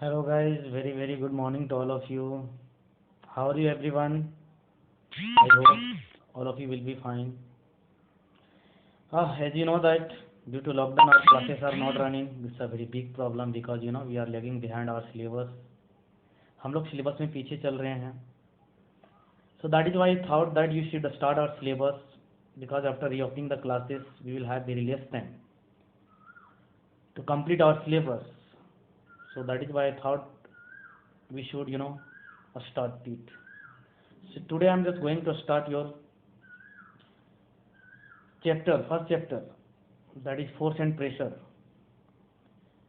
Hello guys, very good morning to all of you. How are you everyone? I hope all of you will be fine. As you know that due to lockdown our classes are not running. It's a very big problem because we are lagging behind our syllabus. हम लोग syllabus में पीछे चल रहे हैं. So that is why I thought that you should start our syllabus because after reopening the classes we will have very less time to complete our syllabus. So that is why I thought we should start it. So today I'm just going to start your first chapter, that is force and pressure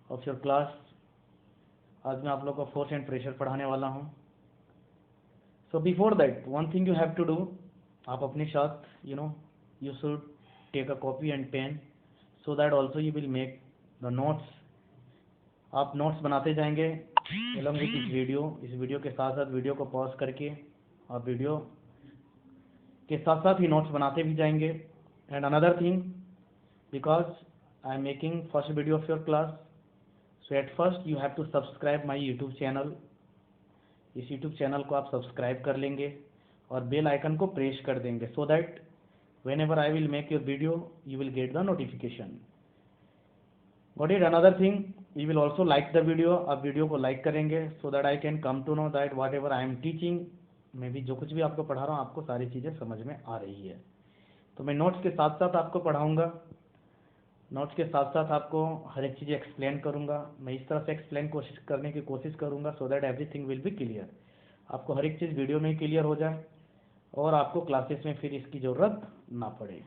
of your class. आज मैं आप लोग को force and pressure पढ़ाने वाला हूँ. So before that one thing you have to do, आप अपने साथ you should take a copy and pen so that also you will make the notes. आप नोट्स बनाते जाएंगे एलॉन्ग विथ इस वीडियो के साथ साथ वीडियो को पॉज करके आप वीडियो के साथ साथ ही नोट्स बनाते भी जाएंगे. And another thing, because I am making first video of your class, so at first you have to subscribe my YouTube channel. इस यूट्यूब चैनल को आप सब्सक्राइब कर लेंगे और बेल आइकन को प्रेस कर देंगे so that when ever I will make your video you will get the notification. What is another thing, you will also like the video. आप वीडियो को लाइक करेंगे so that I can come to know that whatever I am teaching, मैं भी जो कुछ भी आपको पढ़ा रहा हूँ आपको सारी चीज़ें समझ में आ रही है. तो मैं नोट्स के साथ साथ आपको पढ़ाऊँगा, नोट्स के साथ साथ आपको हर एक चीज़ एक्सप्लेन करूँगा. मैं इस तरह से एक्सप्लेन करने की कोशिश करूँगा so that everything will be clear. आपको हर एक चीज़ वीडियो में ही क्लियर हो जाए और आपको क्लासेस में फिर इसकी ज़रूरत ना पड़े.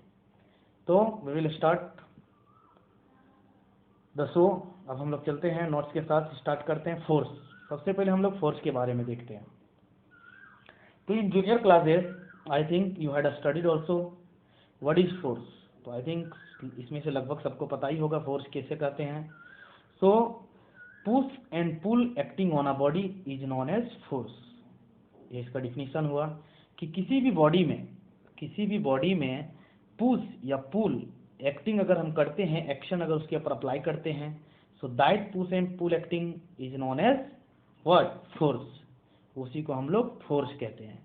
तो we will start the show. अब हम लोग चलते हैं नोट्स के साथ, स्टार्ट करते हैं फोर्स. सबसे पहले हम लोग फोर्स के बारे में देखते हैं. तो in junior classes I think you had studied also what is force. तो आई थिंक इसमें से लगभग सबको पता ही होगा फोर्स कैसे कहते हैं. So push and pull acting on a body is known as force. ये इसका डिफिनीशन हुआ कि किसी भी बॉडी में पुश या पुल एक्टिंग अगर हम करते हैं, एक्शन अगर उसके ऊपर अप्लाई करते हैं, so that push and pull acting is known as what, force. उसी को हम लोग फोर्स कहते हैं.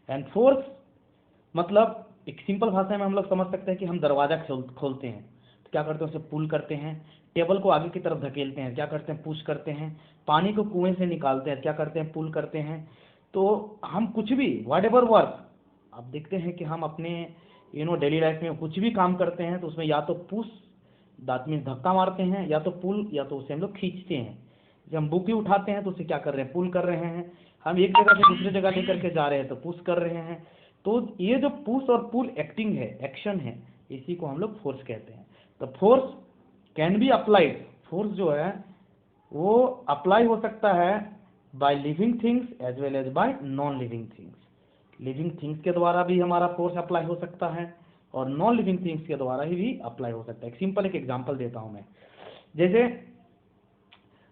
एंड फोर्स मतलब एक सिंपल भाषा में हम लोग समझ सकते हैं कि हम दरवाजा खोलते हैं तो क्या करते हैं, उसे पुल करते हैं. टेबल को आगे की तरफ धकेलते हैं, क्या करते हैं, पुश करते हैं. पानी को कुएं से निकालते हैं, क्या करते हैं, पुल करते हैं. तो हम कुछ भी व्हाट एवर वर्क, आप देखते हैं कि हम अपने डेली लाइफ में कुछ भी काम करते हैं तो उसमें या तो पुश दांत में धक्का मारते हैं, या तो पुल, या तो उसे हम लोग खींचते हैं. जब हम बुक ही उठाते हैं तो उसे क्या कर रहे हैं, पुल कर रहे हैं. हम एक जगह से दूसरी जगह लेकर के जा रहे हैं तो पुश कर रहे हैं. तो ये जो पुश और पुल एक्टिंग है, एक्शन है, इसी को हम लोग फोर्स कहते हैं. तो force can be applied, force जो है वो अप्लाई हो सकता है by living things as well as by non living things. Living things के द्वारा भी हमारा फोर्स अप्लाई हो सकता है और नॉन लिविंग थिंग्स के द्वारा ही भी अप्लाई हो सकता है. एक एग्जांपल देता हूं मैं. जैसे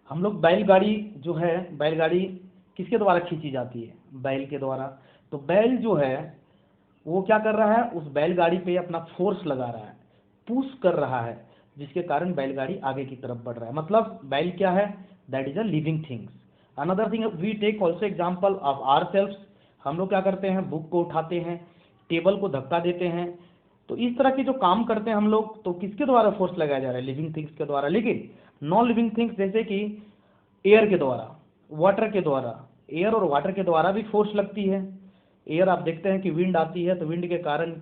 हम लोग बैलगाड़ी जो है, बैलगाड़ी किसके द्वारा खींची जाती है, बैल के द्वारा. तो बैल जो है वो क्या कर रहा है, उस बैलगाड़ी पे अपना फोर्स लगा रहा है, पुश कर रहा है, जिसके कारण बैलगाड़ी आगे की तरफ बढ़ रहा है. मतलब बैल क्या है, that is a living things. Another thing we take also example of our self. हम लोग क्या करते हैं, बुक को उठाते हैं, टेबल को धक्का देते हैं. तो इस तरह के जो काम करते हैं हम लोग, तो किसके द्वारा फोर्स लगाया जा रहा है, लिविंग थिंग्स के द्वारा. लेकिन नॉन लिविंग थिंग्स जैसे कि एयर के द्वारा, वाटर के द्वारा, एयर और वाटर के द्वारा भी फोर्स लगती है. एयर आप देखते हैं कि विंड आती है तो विंड के कारण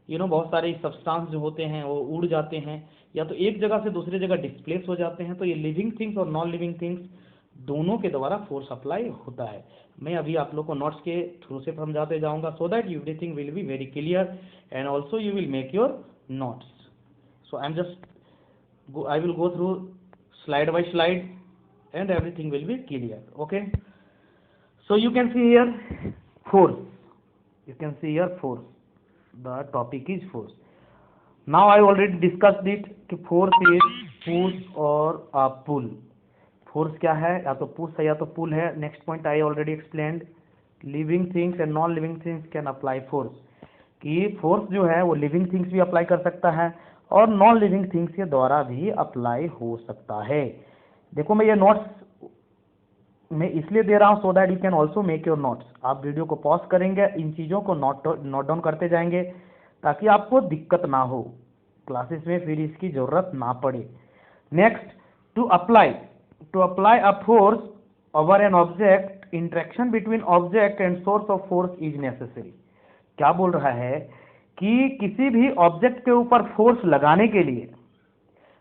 बहुत सारे सब्सटेंस जो होते हैं वो उड़ जाते हैं या तो एक जगह से दूसरी जगह डिस्प्लेस हो जाते हैं. तो ये लिविंग थिंग्स और नॉन लिविंग थिंग्स दोनों के द्वारा फोर्स अप्लाई होता है. मैं अभी आप लोग को नोट्स के थ्रू से समझाते जाऊंगा so that everything will be very clear and also you will make your notes. So I will go through slide by slide and everything will be clear. Okay, so you can see here force, you can see here force, the topic is force. Now I already discussed it कि force is push और pull. Force क्या है, या तो push है या तो पुल है. Next point I already explained, living things and non living things can apply force. कि फोर्स जो है वो लिविंग थिंग्स भी अप्लाई कर सकता है और नॉन लिविंग थिंग्स के द्वारा भी अप्लाई हो सकता है. देखो मैं ये नोट्स मैं इसलिए दे रहा हूँ so that you can also make your notes. आप वीडियो को पॉज करेंगे, इन चीज़ों को नोट डाउन करते जाएंगे ताकि आपको दिक्कत ना हो, क्लासेस में फिर इसकी ज़रूरत ना पड़े। Next, to apply a force over an object, interaction between object and source of force is necessary. क्या बोल रहा है कि किसी भी ऑब्जेक्ट के ऊपर फोर्स लगाने के लिए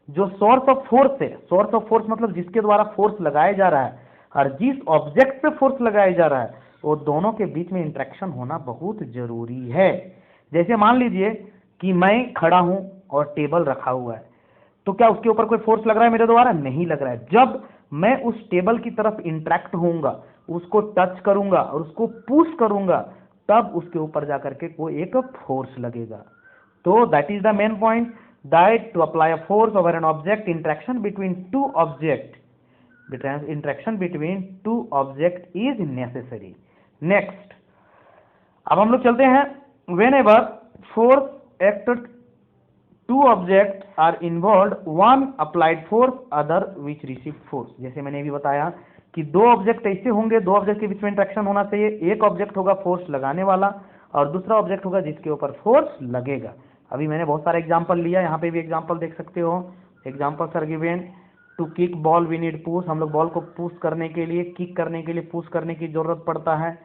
जो सोर्स ऑफ फोर्स है, सोर्स ऑफ फोर्स मतलब जिसके द्वारा फोर्स लगाया जा रहा है और जिस ऑब्जेक्ट पे फोर्स लगाया जा रहा है, वो दोनों के बीच में इंटरेक्शन होना बहुत जरूरी है। जैसे मान लीजिए कि मैं खड़ा हूं और टेबल रखा हुआ है, तो क्या उसके ऊपर कोई फोर्स लग रहा है मेरे द्वारा? नहीं लग रहा है। जब मैं उस टेबल की तरफ इंटरेक्ट होऊंगा, उसको टच करूंगा और उसको पुश करूंगा, तब उसके ऊपर जाकर के कोई एक फोर्स लगेगा। तो that is the main point, that to apply a force over an object, interaction between two object is necessary. Next, अब हम लोग चलते हैं, whenever force act to object are involve, one applied force other which receive force. जैसे मैंने भी बताया कि दो ऑब्जेक्ट ऐसे होंगे, दो ऑब्जेक्ट के बीच में इंटरेक्शन होना चाहिए। एक ऑब्जेक्ट होगा फोर्स लगाने वाला और दूसरा ऑब्जेक्ट होगा जिसके ऊपर फोर्स लगेगा। अभी मैंने बहुत सारे एग्जांपल लिया, यहाँ पे भी एग्जांपल देख सकते हो। Example are given, to kick ball we need push, हम लोग बॉल को पुश करने के लिए, किक करने के लिए पुश करने की जरूरत पड़ता है।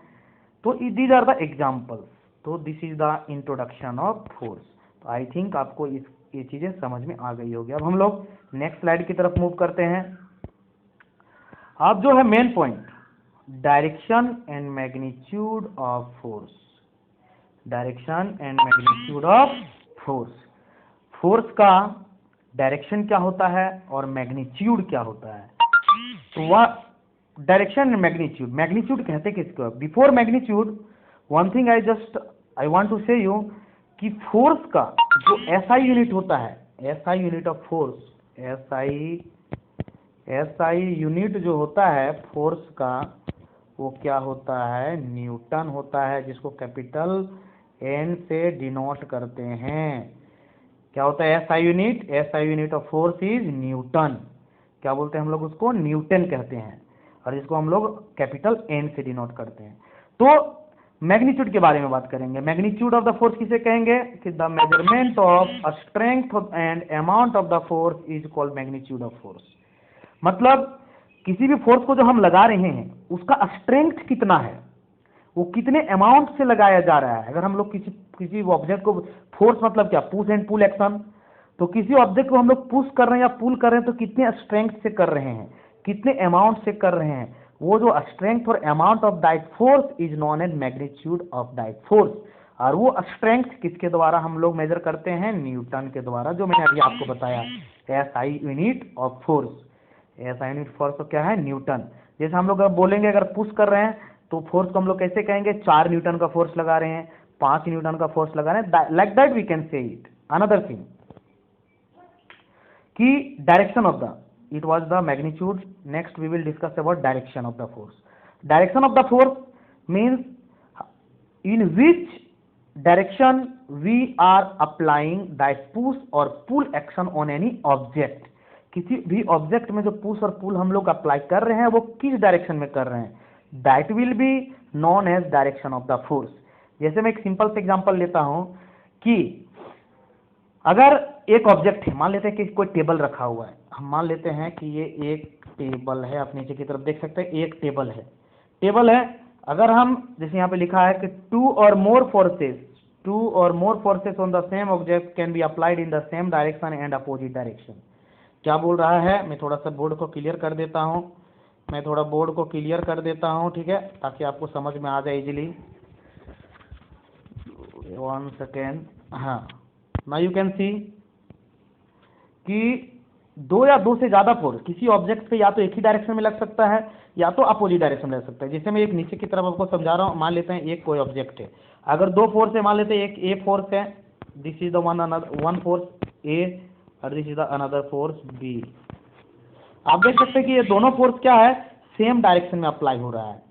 तो दीज आर द एग्जांपल्स। तो this is the introduction of force. तो आई थिंक आपको ये चीजें समझ में आ गई होगी। अब हम लोग नेक्स्ट स्लाइड की तरफ मूव करते हैं। अब जो है main point, direction and magnitude of force. Direction and magnitude of force. Force का डायरेक्शन क्या होता है और मैग्नीट्यूड क्या होता है। तो वह डायरेक्शन एंड मैग्नीट्यूड कहते किसको? Before magnitude, one thing I want to say you कि फोर्स का जो एसआई यूनिट होता है, SI unit of force, SI unit जो होता है फोर्स का, वो क्या होता है? न्यूटन होता है, जिसको कैपिटल एन से डिनोट करते हैं। क्या होता है SI unit? SI unit of force is Newton. क्या बोलते हैं हम लोग उसको? न्यूटन कहते हैं, और जिसको हम लोग कैपिटल एन से डिनोट करते हैं। तो मैग्नीट्यूड के बारे में बात करेंगे। मैग्नीट्यूड ऑफ द फोर्स किसे कहेंगे? कि the measurement of a strength and amount of the force is called magnitude of force. मतलब किसी भी फोर्स को जो हम लगा रहे हैं, उसका स्ट्रेंथ कितना है, वो कितने अमाउंट से लगाया जा रहा है। अगर हम लोग किसी ऑब्जेक्ट को, फोर्स मतलब क्या? Push and pull action. तो किसी ऑब्जेक्ट को हम लोग पुश कर रहे हैं या पुल कर रहे हैं, तो कितने स्ट्रेंथ से कर रहे हैं, कितने अमाउंट से कर रहे हैं, वो जो स्ट्रेंथ और amount of that force is known as magnitude of that force. और वो स्ट्रेंथ किसके द्वारा हम लोग मेजर करते हैं? न्यूटन के द्वारा, जो मैंने अभी आपको बताया, SI unit of force. SI unit force तो क्या है? न्यूटन। जैसे हम लोग बोलेंगे अगर पुश कर रहे हैं तो फोर्स को हम लोग कैसे कहेंगे? 4 न्यूटन का फोर्स लगा रहे हैं, 5 न्यूटन का फोर्स लगा रहे हैं, like that we can say it. Another thing कि direction of the, it was the magnitude. Next we will discuss about direction of the force. Direction of the force means in which direction we are applying that push or pull action on any object. किसी भी object में जो push और पुल हम लोग apply कर रहे हैं, वो किस डायरेक्शन में कर रहे हैं, that will be known as direction of the force. जैसे मैं एक सिंपल से एग्जांपल लेता हूं कि अगर एक ऑब्जेक्ट है, मान लेते हैं कि कोई टेबल रखा हुआ है, हम मान लेते हैं कि ये एक टेबल है, आप नीचे की तरफ देख सकते हैं, एक टेबल है। अगर हम, जैसे यहाँ पे लिखा है कि टू और more forces on the same object can be applied in the same direction and opposite direction. क्या बोल रहा है? मैं थोड़ा सा बोर्ड को क्लियर कर देता हूँ, ठीक है, ताकि आपको समझ में आ जाए इजीली। 1 सेकेंड। हाँ, नाउ यू कैन सी कि दो या दो से ज्यादा फोर्स किसी ऑब्जेक्ट पे या तो एक ही डायरेक्शन में लग सकता है या तो अपोजिट डायरेक्शन में लग सकता है। जैसे मैं एक नीचे की तरफ आपको समझा रहा हूँ, मान लेते हैं एक कोई ऑब्जेक्ट है, अगर दो फोर्स है, मान लेते हैं एक ए फोर्स है, this is the one force A और this is the another force B. आप देख सकते हैं कि ये दोनों फोर्स क्या है? सेम डायरेक्शन में अप्लाई हो रहा है।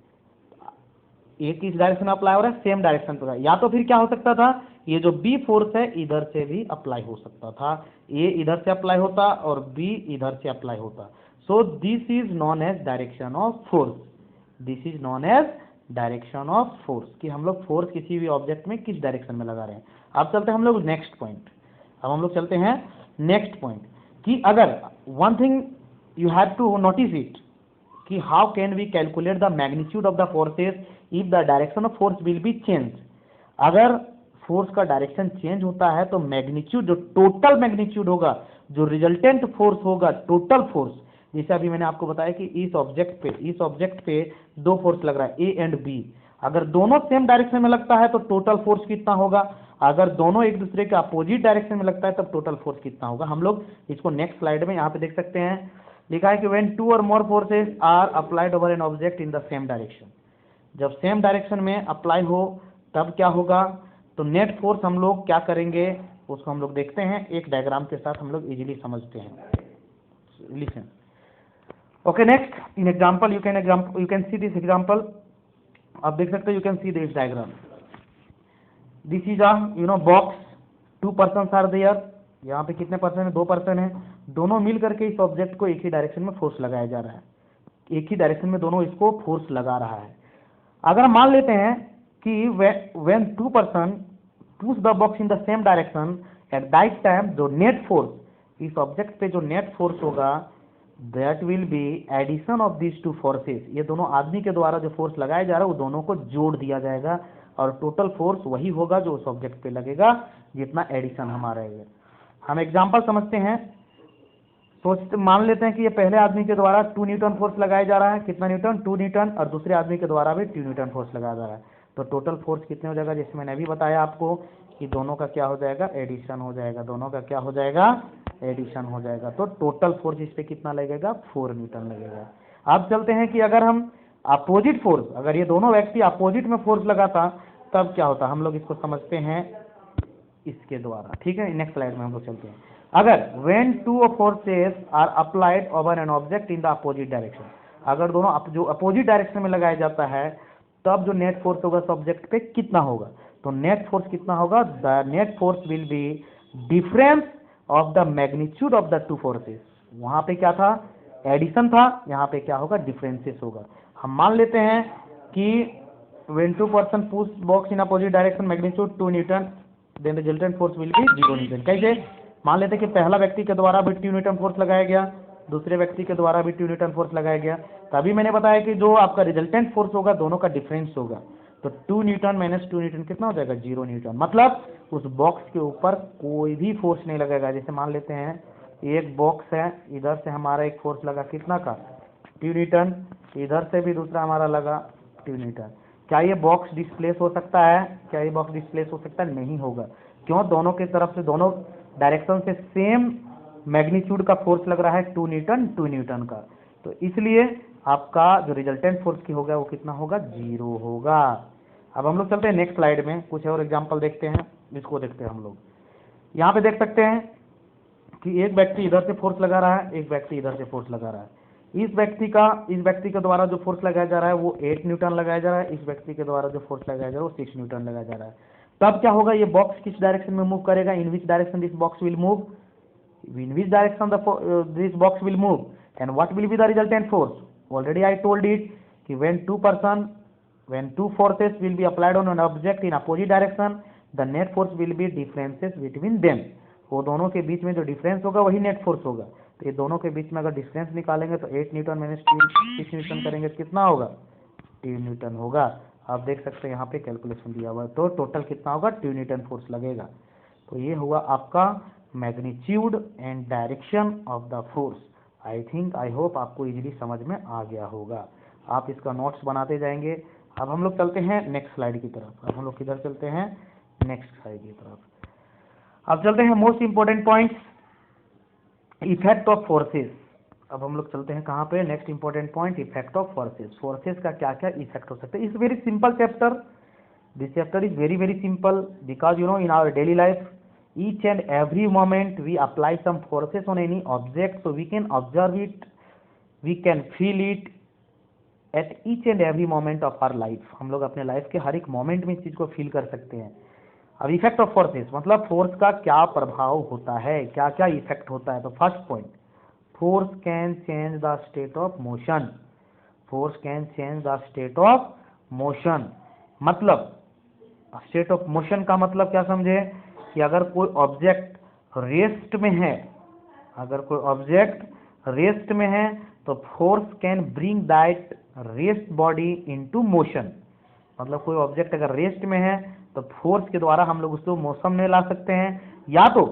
एक इस डायरेक्शन में अप्लाई हो रहा है, सेम डायरेक्शन पर। या तो फिर क्या हो सकता था, ये जो बी फोर्स है इधर से भी अप्लाई हो सकता था, ए इधर से अप्लाई होता और बी इधर से अप्लाई होता। So this is known as direction of force. This is known as direction of force, कि हम लोग फोर्स किसी भी ऑब्जेक्ट में किस डायरेक्शन में लगा रहे हैं। अब चलते हैं हम लोग नेक्स्ट पॉइंट। अब हम लोग चलते हैं नेक्स्ट पॉइंट कि अगर one thing you have to notice it कि how can we calculate the magnitude of the forces if the direction of force will be change. अगर फोर्स का डायरेक्शन चेंज होता है तो मैग्नीट्यूड, जो टोटल मैग्नीट्यूड होगा, जो रिजल्टेंट फोर्स होगा, टोटल फोर्स, जैसे अभी मैंने आपको बताया कि इस ऑब्जेक्ट पे दो फोर्स लग रहा है ए एंड बी, अगर दोनों सेम डायरेक्शन में लगता है तो टोटल फोर्स कितना होगा, अगर दोनों एक दूसरे के अपोजिट डायरेक्शन में लगता है तब टोटल फोर्स कितना होगा। हम लोग इसको नेक्स्ट स्लाइड में यहाँ पे देख सकते हैं, लिखा है कि व्हेन टू और more forces are applied over an object in the same direction, जब सेम डायरेक्शन में अप्लाई हो तब क्या होगा, तो नेट फोर्स हम लोग क्या करेंगे उसको हम लोग देखते हैं, एक डायग्राम के साथ हम लोग इजीली समझते हैं। Listen, okay, next in example you can see this example. आप देख सकते हो, you can see this diagram, this is a box, 2 persons are there, यहाँ पे कितने पर्सन है, 2 पर्सन है, दोनों मिल करके इस ऑब्जेक्ट को एक ही डायरेक्शन में फोर्स लगाया जा रहा है, एक ही डायरेक्शन में दोनों इसको फोर्स लगा रहा है। अगर मान लेते हैं कि when 2 person push the box in the same direction at that time, जो नेट फोर्स, इस ऑब्जेक्ट पे जो नेट फोर्स होगा, that will be addition of these two forces, ये दोनों आदमी के द्वारा जो फोर्स लगाया जा रहा है वो दोनों को जोड़ दिया जाएगा और टोटल फोर्स वही होगा जो उस ऑब्जेक्ट पे लगेगा जितना एडिशन हमारा है। हम एग्जांपल समझते हैं, सोचते मान लेते हैं कि ये पहले आदमी के द्वारा 2 न्यूटन फोर्स लगाया जा रहा है, कितना न्यूटन, 2 न्यूटन, और दूसरे आदमी के द्वारा भी 2 न्यूटन फोर्स लगाया जा रहा है, तो टोटल फोर्स कितने हो जाएगा, जैसे मैंने अभी बताया आपको कि दोनों का क्या हो जाएगा, एडिशन हो जाएगा, दोनों का क्या हो जाएगा, एडिशन हो जाएगा, तो टोटल फोर्स इस पे कितना लगेगा, 4 न्यूटन लगेगा। अब चलते हैं कि अगर हम अपोजिट फोर्स, अगर ये दोनों व्यक्ति अपोजिट में फोर्स लगाता तब क्या होता, हम लोग इसको समझते हैं इसके द्वारा, ठीक है। नेक्स्ट स्लाइड में हम लोग चलते हैं। अगर when two forces are applied over an object in the opposite direction, अगर दोनों जो अपोजिट डायरेक्शन में लगाया जाता है तब जो नेट फोर्स होगा उस ऑब्जेक्ट पे कितना होगा, तो नेट फोर्स कितना होगा, the net force will B difference of the magnitude of the two forces. वहां पे क्या था, एडिशन था, यहाँ पे क्या होगा, डिफरेंसेस होगा। हम मान लेते हैं कि when 2 person push box in opposite direction, magnitude 2 Newton, then the resultant force will be 0 Newton। कैसे, मान लेते हैं कि पहला व्यक्ति के द्वारा भी 2 न्यूटन फोर्स लगाया गया, दूसरे व्यक्ति के द्वारा भी 2 न्यूटन फोर्स लगाया गया, तभी मैंने बताया कि जो आपका रिजल्टेंट फोर्स होगा दोनों का डिफरेंस होगा, तो 2 न्यूटन माइनस 2 न्यूटन कितना हो जाएगा, 0 न्यूटन। मतलब उस बॉक्स के ऊपर कोई भी फोर्स नहीं लगेगा। जैसे मान लेते हैं एक बॉक्स है, इधर से हमारा एक फोर्स लगा कितना का, 2 न्यूटन, इधर से भी दूसरा हमारा लगा 2 न्यूटन। क्या ये बॉक्स डिस्प्लेस हो सकता है, क्या ये बॉक्स डिस्प्लेस हो सकता है, नहीं होगा। क्यों, दोनों की तरफ से, दोनों डायरेक्शन से सेम मैग्नीट्यूड का फोर्स लग रहा है, 2 न्यूटन का, तो इसलिए आपका जो रिजल्टेंट फोर्स की होगा वो कितना होगा, 0 होगा। अब हम लोग चलते हैं नेक्स्ट स्लाइड में, कुछ और एग्जांपल देखते हैं, इसको देखते हैं हम लोग। यहाँ पे देख सकते हैं कि एक व्यक्ति इधर से फोर्स लगा रहा है, एक व्यक्ति इधर से फोर्स लगा रहा है। इस व्यक्ति के द्वारा जो फोर्स लगाया जा रहा है वो 8 न्यूटन लगाया जा रहा है, इस व्यक्ति के द्वारा जो फोर्स लगाया जा रहा है वो 6 न्यूटन लगाया जा रहा है। तब क्या होगा, ये बॉक्स किस डायरेक्शन में मूव करेगा, in which direction this box will move, in which direction this box will move, and what will be the resultant force. Already I told it कि when two forces will be applied on an object in opposite direction, the net force will be differences between them। वो दोनों के बीच में जो difference होगा वही net force होगा। तो ये दोनों के बीच में अगर डिफरेंस निकालेंगे तो 8 न्यूटन माइनस 6 न्यूटन करेंगे तो कितना होगा, 2 न्यूटन होगा। आप देख सकते हैं यहाँ पे कैलकुलेशन दिया हुआ है, तो टोटल कितना होगा, 2 न्यूटन फोर्स लगेगा। तो ये हुआ आपका magnitude and direction of the force. I hope आपको इजीली समझ में आ गया होगा। आप इसका नोट्स बनाते जाएंगे। अब हम लोग चलते हैं नेक्स्ट स्लाइड की तरफ। अब हम लोग किधर चलते हैं, नेक्स्ट स्लाइड की तरफ। अब चलते हैं most important points, effect of forces. अब हम लोग चलते हैं कहाँ पे, next important point, effect of forces. Forces का क्या क्या इफेक्ट हो सकता है। It's very simple chapter, this chapter is very very simple because in our daily life each and every moment we apply some forces on any object, so we can observe it, we can feel it at each and every moment of our life। हम लोग अपने life के हर एक moment में इस चीज को feel कर सकते हैं। अब इफेक्ट ऑफ फोर्सेस मतलब फोर्स का क्या प्रभाव होता है, क्या क्या इफेक्ट होता है। तो first point, force can change the state of motion. Force can change the state of motion. मतलब स्टेट ऑफ मोशन का मतलब क्या समझे कि अगर कोई ऑब्जेक्ट रेस्ट में है, अगर कोई ऑब्जेक्ट रेस्ट में है तो force can bring that rest body into motion. मतलब कोई ऑब्जेक्ट अगर रेस्ट में है तो फोर्स के द्वारा हम लोग उसको मोशन में ला सकते हैं, या तो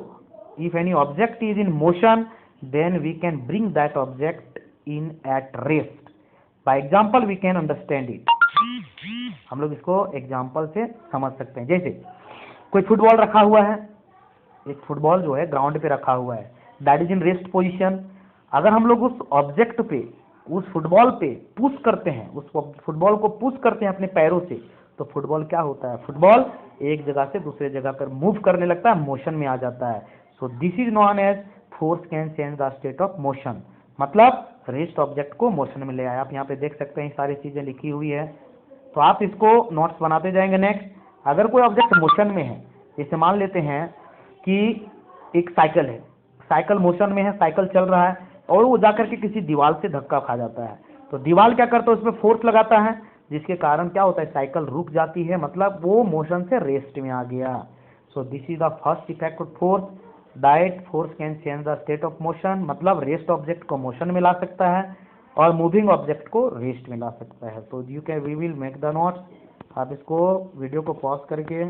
if any object is in motion then we can bring that object in at rest. By example we can understand it. हम लोग इसको एग्जांपल से समझ सकते हैं। जैसे कोई फुटबॉल रखा हुआ है, एक फुटबॉल जो है ग्राउंड पे रखा हुआ है, that is in rest position. अगर हम लोग उस ऑब्जेक्ट पे, उस फुटबॉल पे पुश करते हैं, उस फुटबॉल को पुश करते हैं अपने पैरों से, तो फुटबॉल क्या होता है, फुटबॉल एक जगह से दूसरे जगह पर मूव करने लगता है, मोशन में आ जाता है। So this is known as force can change the state of motion. मतलब रेस्ट ऑब्जेक्ट को मोशन में ले आया। आप यहाँ पे देख सकते हैं सारी चीजें लिखी हुई है, तो आप इसको नोट्स बनाते जाएंगे। नेक्स्ट, अगर कोई ऑब्जेक्ट मोशन में है, जैसे मान लेते हैं कि एक साइकिल है, साइकिल मोशन में है, साइकिल चल रहा है और वो जाकर के किसी दीवार से धक्का खा जाता है, तो दीवार क्या करता है, उसमें फोर्स लगाता है, जिसके कारण क्या होता है, साइकिल रुक जाती है, मतलब वो मोशन से रेस्ट में आ गया। सो this is the first effect of force, that force can change the state of motion. मतलब रेस्ट ऑब्जेक्ट को मोशन में ला सकता है और मूविंग ऑब्जेक्ट को रेस्ट में ला सकता है। तो you can we will make the notes. आप इसको वीडियो को पॉज करके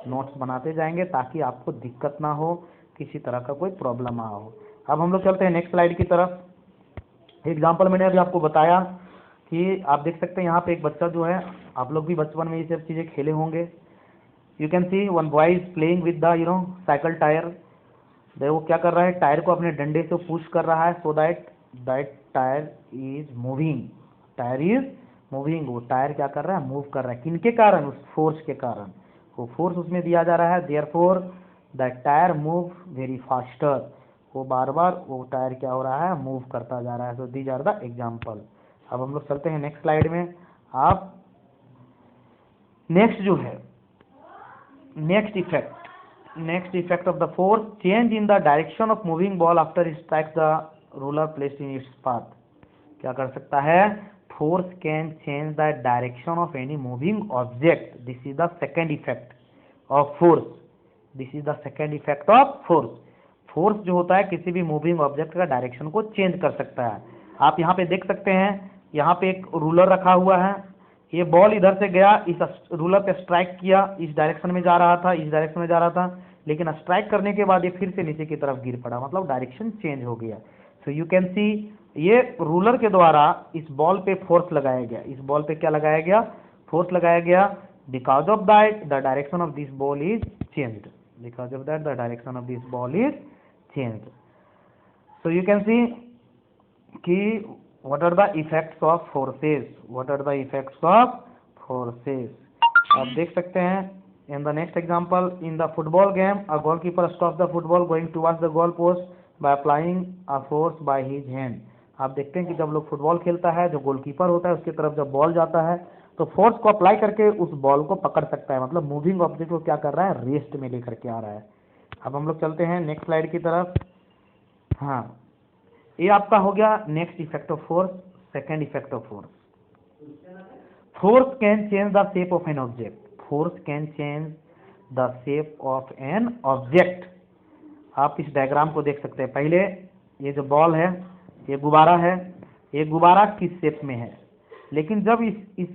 नोट्स बनाते जाएंगे ताकि आपको दिक्कत ना हो, किसी तरह का कोई प्रॉब्लम ना हो। अब हम लोग चलते हैं नेक्स्ट स्लाइड की तरफ। एग्जाम्पल मैंने अभी आपको बताया कि आप देख सकते हैं यहाँ पे एक बच्चा जो है, आप लोग भी बचपन में ये सब चीज़ें खेले होंगे। You can C one boy is playing with the cycle tyre. वो क्या कर रहा है, टायर को अपने डंडे से पुश कर रहा है, so that tyre is moving, tyre is moving. वो टायर क्या कर रहा है, मूव कर रहा है, किनके कारण, उस फोर्स के कारण। वो फोर्स उसमें दिया जा रहा है, therefore the tyre move very faster. वो बार बार वो टायर क्या हो रहा है, मूव करता जा रहा है। So these are the example. अब हम लोग चलते हैं नेक्स्ट स्लाइड में। आप नेक्स्ट जो है, next effect of the force, change in the direction of moving ball after it strikes the ruler placed in its path. क्या कर सकता है, force can change the direction of any moving object. This is the second effect of force. This is the second effect of force. Force जो होता है किसी भी moving object का डायरेक्शन को चेंज कर सकता है। आप यहाँ पे देख सकते हैं, यहाँ पे एक रूलर रखा हुआ है, ये बॉल इधर से गया, इस रूलर पे स्ट्राइक किया, इस डायरेक्शन में जा रहा था, इस डायरेक्शन में जा रहा था, लेकिन स्ट्राइक करने के बाद ये फिर से नीचे की तरफ गिर पड़ा, मतलब डायरेक्शन चेंज हो गया। सो यू कैन सी, ये रूलर के द्वारा इस बॉल पे फोर्स लगाया गया, इस बॉल पे क्या लगाया गया, फोर्स लगाया गया। Because of that the direction of this ball is changed, because of that the direction of this ball is changed. So you can सी कि what are the effects of forces, what are the effects of forces। आप देख सकते हैं in the next example, in the football game a goalkeeper stops the football going towards the goal post by applying a force by his hand। आप देखते हैं कि जब लोग फुटबॉल खेलता है, जो गोलकीपर होता है उसकी तरफ जब बॉल जाता है तो फोर्स को अप्लाई करके उस बॉल को पकड़ सकता है, मतलब मूविंग ऑब्जेक्ट को क्या कर रहा है, रेस्ट में लेकर के आ रहा है। अब हम लोग चलते हैं नेक्स्ट स्लाइड की तरफ। हाँ, ये आपका हो गया next effect of force. Second effect of force, force can change the shape of an object. Force can change the shape of an object. आप इस डायग्राम को देख सकते हैं। पहले ये जो बॉल है, ये गुब्बारा है, ये गुब्बारा किस शेप में है, लेकिन जब इस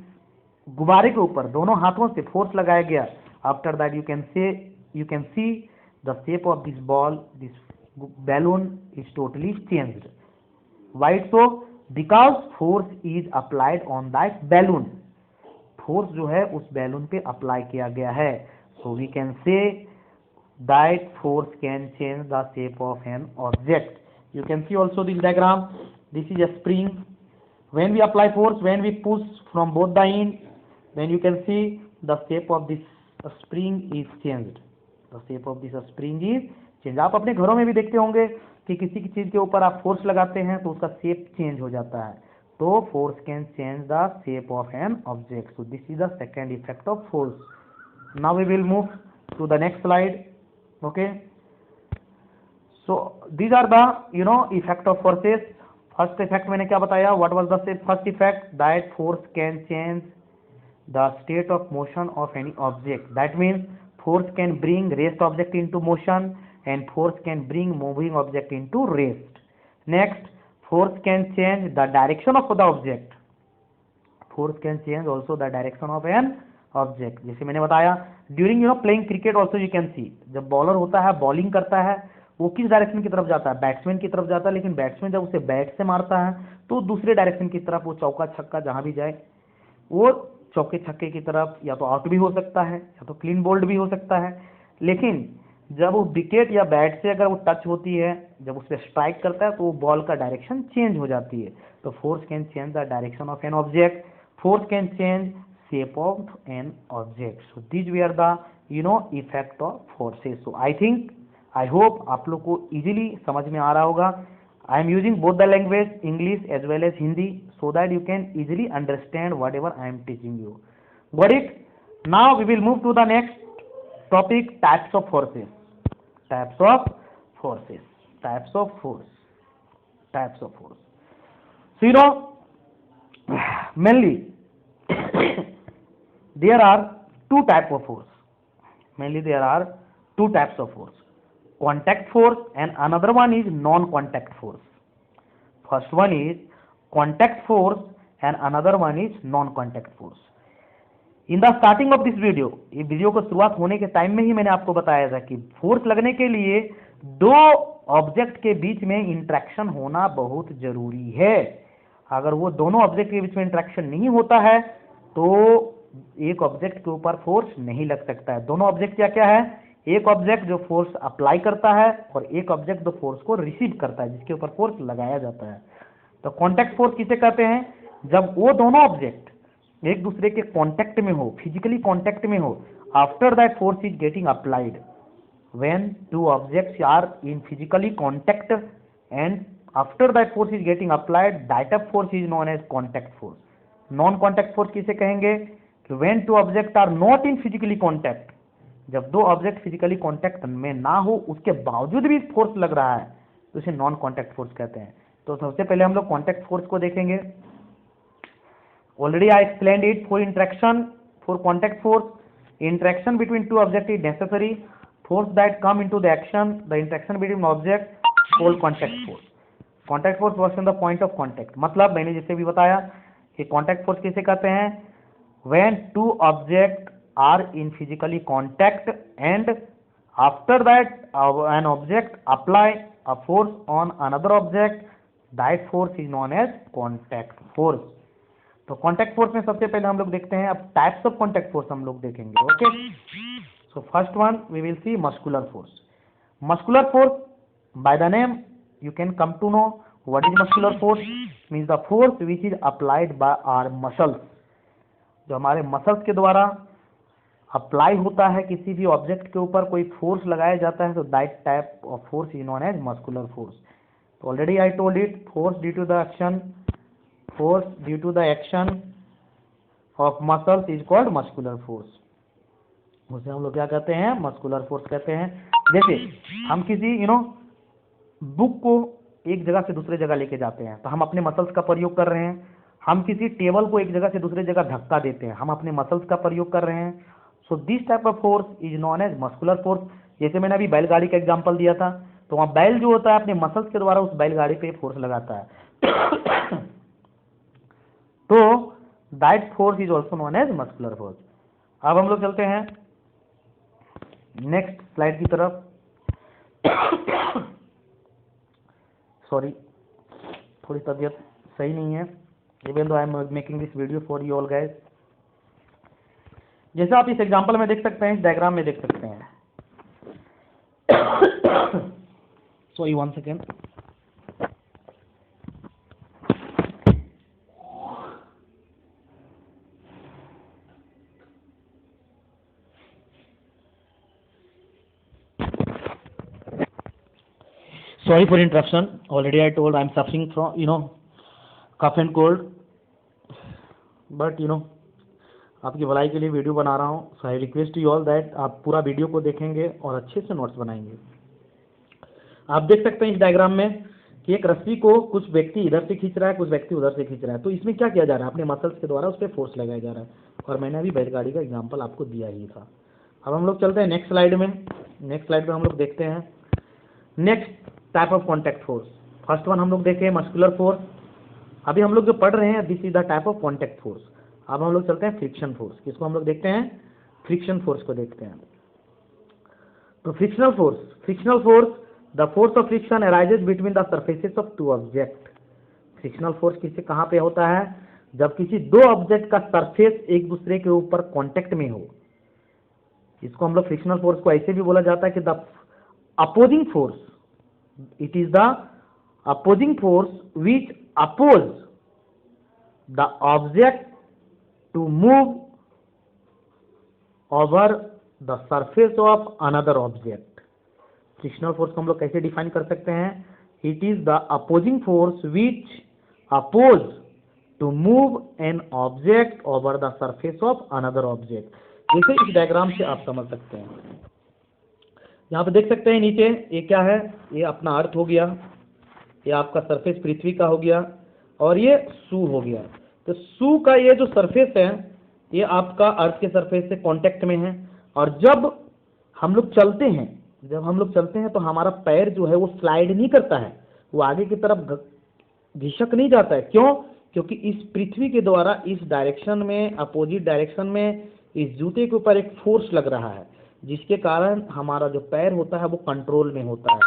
गुब्बारे के ऊपर दोनों हाथों से फोर्स लगाया गया, after that you can see the shape of this ball, this balloon is totally changed. Why so? Because force is applied on that balloon. Force जो है उस बैलून पे अप्लाई किया गया है। So we can say that force can change the shape of an object. You can see also this diagram. This is a spring. When we apply force, when we push from both the ends, then you can see the shape of this spring is changed. The shape of this spring is change. आप अपने घरों में भी देखते होंगे कि किसी की चीज के ऊपर आप फोर्स लगाते हैं तो उसका शेप चेंज हो जाता है। तो force can change the shape of an object. So this is the second effect of force. Now we will move to the next slide. Okay, so these are the effect of forces. First effect मैंने क्या बताया, what was the first effect, that force can change the state of motion of any object, that means force can bring rest object into motion and force can bring moving object into rest. Next, force can change the direction of the object. Force can change also the direction of an object. जैसे मैंने बताया during playing cricket also you can see, जब bowler होता है bowling करता है वो किस डायरेक्शन की तरफ जाता है, बैट्समैन की तरफ जाता है, लेकिन बैट्समैन जब उसे बैट से मारता है तो दूसरे डायरेक्शन की तरफ, वो चौका छक्का जहां भी जाए वो चौके छक्के की तरफ या तो आउट भी हो सकता है या तो क्लीन बोल्ड भी हो सकता है. लेकिन जब वो विकेट या बैट से अगर वो टच होती है, जब उस पर स्ट्राइक करता है तो वो बॉल का डायरेक्शन चेंज हो जाती है. तो force can change the direction of an object, force can change shape of an object. So this we are the effect of forces. So I think, I hope आप लोग को easily समझ में आ रहा होगा. I am using both the language English as well as Hindi so that you can easily understand whatever I am teaching you. Got it? Now we will move to the next topic, types of forces. Types of forces. Types of force. Types of force. So mainly there are two types of force. Mainly there are two types of force. Contact force and another one is non-contact force. First one is contact force and another one is non-contact force. In the starting of this video, ये video को शुरुआत होने के time में ही मैंने आपको बताया था कि फोर्स लगने के लिए दो ऑब्जेक्ट के बीच में इंटरेक्शन होना बहुत जरूरी है. अगर वो दोनों ऑब्जेक्ट के बीच में इंटरेक्शन नहीं होता है तो एक ऑब्जेक्ट के ऊपर फोर्स नहीं लग सकता है. दोनों ऑब्जेक्ट क्या क्या है, एक ऑब्जेक्ट जो फोर्स अप्लाई करता है और एक ऑब्जेक्ट जो फोर्स को रिसीव करता है, जिसके ऊपर फोर्स लगाया जाता है. तो कॉन्टैक्ट फोर्स किसे कहते हैं, जब वो दोनों ऑब्जेक्ट एक दूसरे के कांटेक्ट में हो, फिजिकली कांटेक्ट में हो, after that force is getting applied. When two objects are in physically contact and after that force is getting applied, that of force is known as contact force. Non contact force किसे कहेंगे, when two object are not in physically contact, जब दो object physically contact में ना हो उसके बावजूद भी फोर्स लग रहा है तो इसे नॉन कॉन्टैक्ट फोर्स कहते हैं. तो सबसे पहले हम लोग कॉन्टैक्ट फोर्स को देखेंगे. Already I explained it. For interaction, for contact force, interaction between two object is necessary. Force that come into the action, the interaction between object called contact force. Contact force works in the point of contact. मतलब मैंने जैसे भी बताया कि contact force किसे कहते हैं, when two object are in physically contact and after that an object apply a force on another object, that force is known as contact force. तो contact force में सबसे पहले हम लोग देखते हैं, अब types of contact force हम लोग देखेंगे. Okay, so first one we will see muscular force. Muscular force, by the name you can come to know what is muscular force. means the force which is applied by our muscles. जो हमारे muscles के द्वारा apply होता है किसी भी object के ऊपर, कोई फोर्स लगाया जाता है, तो that type of force is known as muscular force. तो already I told it, force due to the action, force due to the action of muscles is called muscular force. उसे हम लोग क्या कहते हैं, मस्कुलर फोर्स कहते हैं. जैसे हम किसी बुक को एक जगह से दूसरे जगह लेके जाते हैं तो हम अपने मसल्स का प्रयोग कर रहे हैं. हम किसी टेबल को एक जगह से दूसरे जगह धक्का देते हैं, हम अपने मसल्स का प्रयोग कर रहे हैं. So this type of force is known as muscular force. जैसे मैंने अभी बैलगाड़ी का एग्जांपल दिया था, तो वहाँ बैल जो होता है अपने मसल्स के द्वारा उस बैलगाड़ी पे फोर्स लगाता है. तो that force is also known as muscular force. अब हम लोग चलते हैं नेक्स्ट स्लाइड की तरफ. सॉरी, थोड़ी तबीयत सही नहीं है, even though I am making this video for you all guys. जैसे आप इस एग्जांपल में देख सकते हैं, इस डायग्राम में देख सकते हैं. Sorry, one second. Sorry for interruption. Already I told I am suffering from cough and cold. But आपकी भलाई के लिए वीडियो बना रहा हूँ. So I request you all that आप पूरा वीडियो को देखेंगे और अच्छे से नोट्स बनाएंगे. आप देख सकते हैं इस डायग्राम में कि एक रस्सी को कुछ व्यक्ति इधर से खींच रहा है, कुछ व्यक्ति उधर से खींच रहा है, तो इसमें क्या किया जा रहा है, अपने मसल्स के द्वारा उस पर फोर्स लगाया जा रहा है। और मैंने अभी बैलगाड़ी का एग्जाम्पल आपको दिया ही था। अब हम लोग चलते हैं नेक्स्ट स्लाइड में। नेक्स्ट स्लाइड में हम लोग देखते हैं next type of contact force. First one हम लोग देखे मस्कुलर फोर्स। अभी हम लोग जो पढ़ रहे हैं this is the type of contact force. अब हम लोग चलते हैं फ्रिक्शन फोर्स। किसको हम लोग देखते हैं, फ्रिक्शन फोर्स को देखते हैं। तो frictional force the force of friction arises between the surfaces of two object. Frictional force किसी कहाँ पे होता है, जब किसी दो ऑब्जेक्ट का सरफेस एक दूसरे के ऊपर कांटेक्ट में हो। इसको हम लोग फ्रिक्शनल फोर्स को ऐसे भी बोला जाता है कि the opposing force, it is the opposing force which oppose the object to move over the surface of another object. Frictional force को हम लोग कैसे डिफाइन कर सकते हैं, it is the opposing force which oppose to move an object over the surface of another object. जैसे इस diagram से आप समझ सकते हैं, यहाँ पे देख सकते हैं नीचे ये क्या है, ये अपना अर्थ हो गया, ये आपका सरफेस पृथ्वी का हो गया, और ये सू हो गया। तो सू का ये जो सरफेस है ये आपका अर्थ के सरफेस से कांटेक्ट में है। और जब हम लोग चलते हैं तो हमारा पैर जो है वो स्लाइड नहीं करता है, वो आगे की तरफ घिसक नहीं जाता है। क्यों? क्योंकि इस पृथ्वी के द्वारा इस डायरेक्शन में, अपोजिट डायरेक्शन में इस जूते के ऊपर एक फोर्स लग रहा है, जिसके कारण हमारा जो पैर होता है वो कंट्रोल में होता है।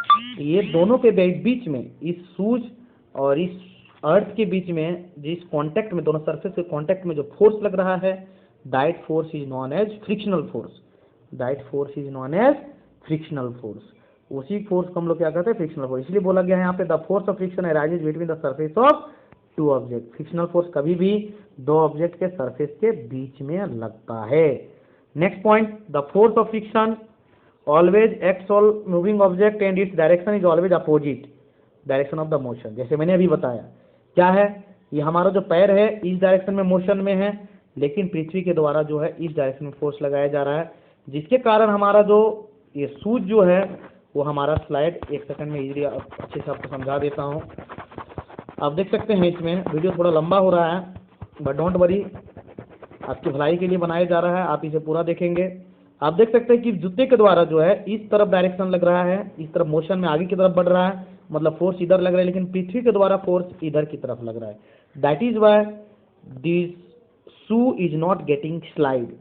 ये दोनों के बीच में, इस शूज और इस अर्थ के बीच में जिस कांटेक्ट में, दोनों सरफेस के कांटेक्ट में जो फोर्स लग रहा है, that force is known as frictional force. That force is known as frictional force. उसी फोर्स को हम लोग क्या कहते हैं, फ्रिक्शनल फोर्स। इसलिए बोला गया है यहाँ पे the force of friction arises between the surface of two object. Frictional force कभी भी दो ऑब्जेक्ट के सरफेस के बीच में लगता है। Next point, the force of friction always acts on moving object and its direction is always opposite direction of the motion. जैसे मैंने अभी बताया, क्या है, ये हमारा जो पैर है इस डायरेक्शन में मोशन में है, लेकिन पृथ्वी के द्वारा जो है इस डायरेक्शन में फोर्स लगाया जा रहा है, जिसके कारण हमारा जो ये शूज जो है वो हमारा स्लाइड, एक सेकंड में इजीली अच्छे से आपको समझा देता हूँ। आप देख सकते हैं इसमें वीडियो थोड़ा लंबा हो रहा है, बट डोंट वरी, आपकी भलाई के लिए बनाया जा रहा है, आप इसे पूरा देखेंगे। आप देख सकते हैं कि जूते के द्वारा जो है इस तरफ डायरेक्शन लग रहा है, इस तरफ मोशन में आगे की तरफ बढ़ रहा है, मतलब फोर्स इधर लग रहा है, लेकिन पृथ्वी के द्वारा फोर्स इधर की तरफ लग रहा है। That is why this shoe is not getting slide.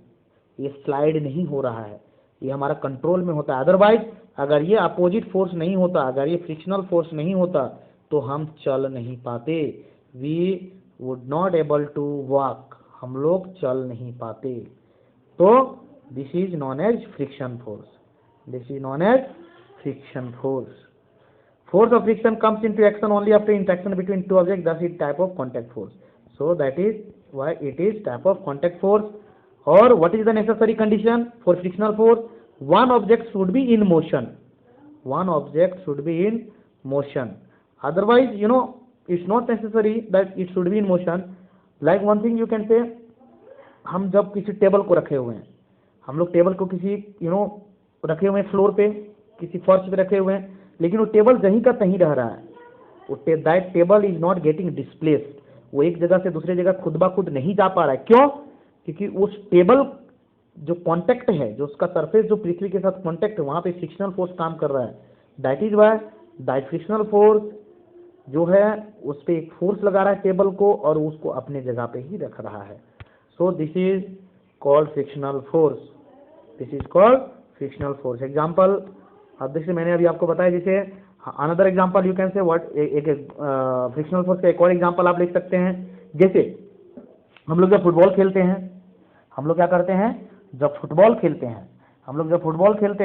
ये स्लाइड नहीं हो रहा है, ये हमारा कंट्रोल में होता है। अदरवाइज अगर ये अपोजिट फोर्स नहीं होता, अगर ये फ्रिक्शनल फोर्स नहीं होता, तो हम चल नहीं पाते, we would not able to walk, हम लोग चल नहीं पाते। तो this is known as friction force, this is known as friction force. Force of friction comes into action only after interaction between two objects, thus it type of contact force. So that is why it is type of contact force. Or what is the necessary condition for frictional force? One object should be in motion. One object should be in motion. Otherwise, it's not necessary that it should be in motion. Like one thing you can say, हम जब किसी table को रखे हुए हैं, हम लोग table को किसी रखे हुए हैं फ्लोर पे, किसी फर्श पे रखे हुए हैं, लेकिन वो टेबल जहीं का तहीं रह रहा है, वो that table is not getting displaced, वो एक जगह से दूसरी जगह खुद ब खुद नहीं जा पा रहा है। क्यों? क्योंकि उस टेबल जो कांटेक्ट है, जो उसका सरफेस जो पृथ्वी के साथ कांटेक्ट है, वहां पे फ्रिक्शनल फोर्स काम कर रहा है। That is why that frictional force जो है उस पर एक फोर्स लगा रहा है टेबल को, और उसको अपने जगह पे ही रख रहा है। So this is called frictional force, this is called frictional force. Example अब देखिए, मैंने अभी आपको बताया, जैसे another example you can say what, एक फ्रिक्शनल फोर्स का एक और एग्जांपल आप लिख सकते हैं। जैसे हम लोग जब फुटबॉल खेलते हैं, हम लोग क्या करते हैं, जब फुटबॉल खेलते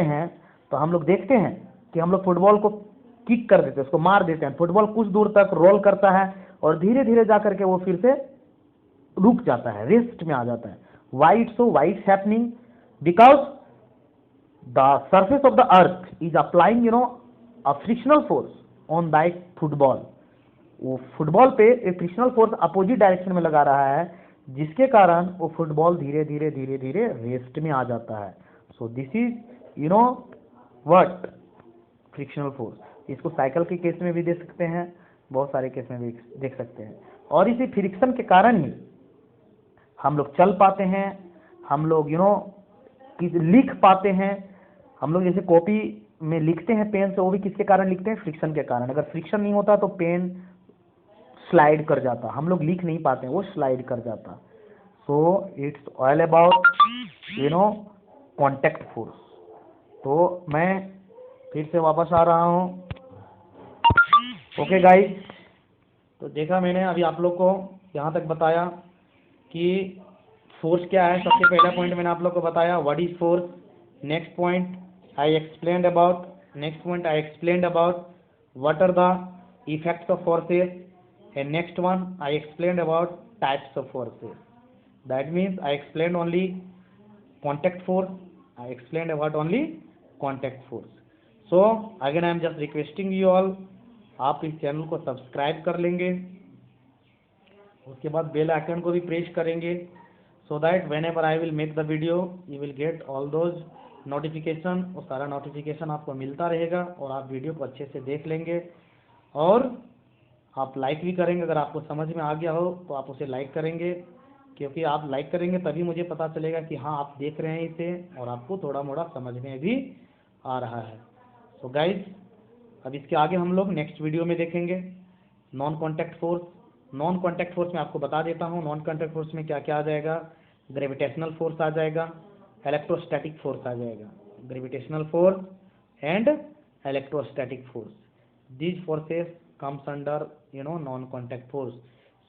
हैं तो हम लोग देखते हैं कि हम लोग फुटबॉल को किक कर देते हैं, उसको मार देते हैं, फुटबॉल कुछ दूर तक रोल करता है और धीरे धीरे जा करके वो फिर से रुक जाता है, रेस्ट में आ जाता है। Why it's happening? Because the surface of the earth is applying a frictional force on that football. वो फुटबॉल पे एक फ्रिक्शनल फोर्स अपोजिट डायरेक्शन में लगा रहा है, जिसके कारण वो फुटबॉल धीरे धीरे रेस्ट में आ जाता है। So this is what frictional force. इसको साइकिल के केस में भी दे सकते हैं, बहुत सारे केस में भी देख सकते हैं। और इसी फ्रिक्शन के कारण ही हम लोग चल पाते हैं, हम लोग लिख पाते हैं। हम लोग जैसे कॉपी में लिखते हैं पेन से, वो भी किसके कारण लिखते हैं? फ्रिक्शन के कारण। अगर फ्रिक्शन नहीं होता तो पेन स्लाइड कर जाता, हम लोग लिख नहीं पाते, वो स्लाइड कर जाता। So it's all about contact force. तो मैं फिर से वापस आ रहा हूँ। ओके गाइस, तो देखा मैंने अभी आप लोग को यहाँ तक बताया कि फोर्स क्या है। सबसे पहला पॉइंट मैंने आप लोग को बताया, what is force. Next point I explained about what are the effects of forces, and next one I explained about types of forces. That means I explained only contact force, I explained about only contact force. So again I am just requesting you all, आप इस channel को subscribe कर लेंगे, उसके बाद bell icon को भी press करेंगे, so that whenever I will make the video you will get all those notification। वो सारा नोटिफिकेशन आपको मिलता रहेगा और आप वीडियो को अच्छे से देख लेंगे। और आप लाइक भी करेंगे, अगर आपको समझ में आ गया हो तो आप उसे लाइक करेंगे, क्योंकि आप लाइक करेंगे तभी मुझे पता चलेगा कि हाँ आप देख रहे हैं इसे और आपको थोड़ा मोड़ा समझ में भी आ रहा है। सो गाइज, अब इसके आगे हम लोग नेक्स्ट वीडियो में देखेंगे non contact force. Non contact force में आपको बता देता हूँ, नॉन कॉन्टैक्ट फोर्स में क्या क्या आ जाएगा। ग्रेविटेशनल फोर्स आ जाएगा, इलेक्ट्रोस्टैटिक फोर्स आ जाएगा। Gravitational force and electrostatic force, these forces comes under non contact force,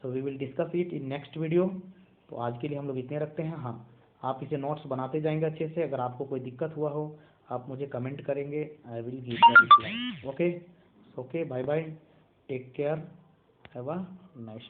so we will discuss it in next video। तो आज के लिए हम लोग इतने रखते हैं। हाँ, आप इसे नोट्स बनाते जाएंगे अच्छे से। अगर आपको कोई दिक्कत हुआ हो आप मुझे कमेंट करेंगे, I will give the reply. Okay, bye bye, take care, have a nice day.